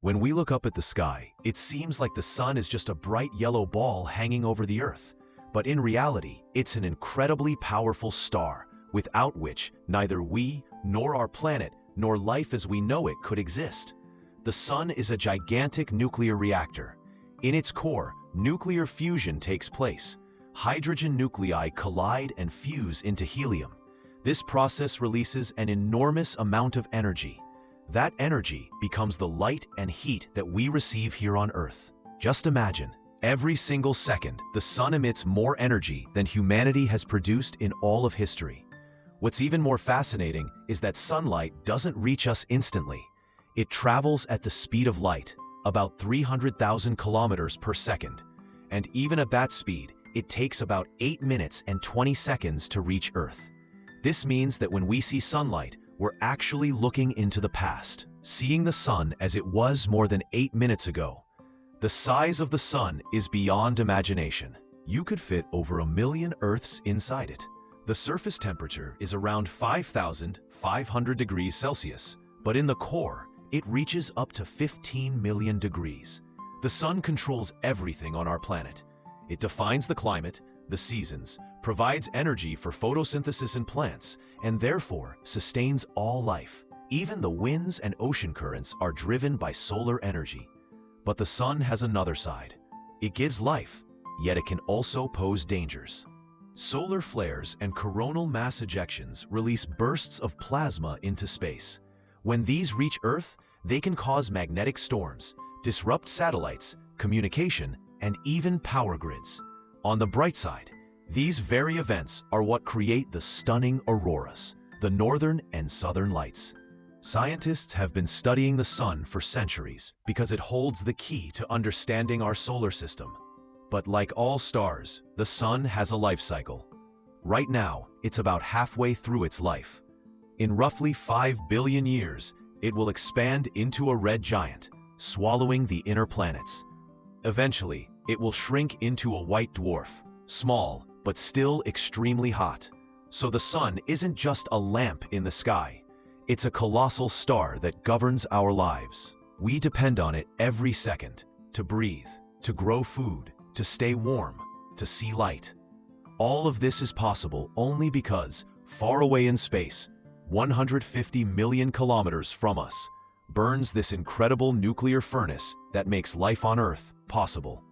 When we look up at the sky, it seems like the sun is just a bright yellow ball hanging over the Earth. But in reality, it's an incredibly powerful star, without which neither we, nor our planet, nor life as we know it could exist. The sun is a gigantic nuclear reactor. In its core, nuclear fusion takes place. Hydrogen nuclei collide and fuse into helium. This process releases an enormous amount of energy. That energy becomes the light and heat that we receive here on Earth. Just imagine, every single second, the sun emits more energy than humanity has produced in all of history. What's even more fascinating is that sunlight doesn't reach us instantly. It travels at the speed of light, about 300,000 kilometers per second. And even at that speed, it takes about 8 minutes and 20 seconds to reach Earth. This means that when we see sunlight, we're actually looking into the past, seeing the sun as it was more than 8 minutes ago. The size of the sun is beyond imagination. You could fit over 1 million Earths inside it. The surface temperature is around 5,500 degrees Celsius, but in the core, it reaches up to 15 million degrees. The sun controls everything on our planet. It defines the climate, the seasons, provides energy for photosynthesis in plants, and therefore sustains all life. Even the winds and ocean currents are driven by solar energy. But the sun has another side. It gives life, yet it can also pose dangers. Solar flares and coronal mass ejections release bursts of plasma into space. When these reach Earth, they can cause magnetic storms, disrupt satellites, communication, and even power grids. On the bright side, these very events are what create the stunning auroras, the northern and southern lights. Scientists have been studying the sun for centuries because it holds the key to understanding our solar system. But like all stars, the sun has a life cycle. Right now, it's about halfway through its life. In roughly 5 billion years, it will expand into a red giant, swallowing the inner planets. Eventually, it will shrink into a white dwarf, small, but still extremely hot. So the sun isn't just a lamp in the sky. It's a colossal star that governs our lives. We depend on it every second to breathe, to grow food, to stay warm, to see light. All of this is possible only because, far away in space, 150 million kilometers from us, burns this incredible nuclear furnace that makes life on Earth possible.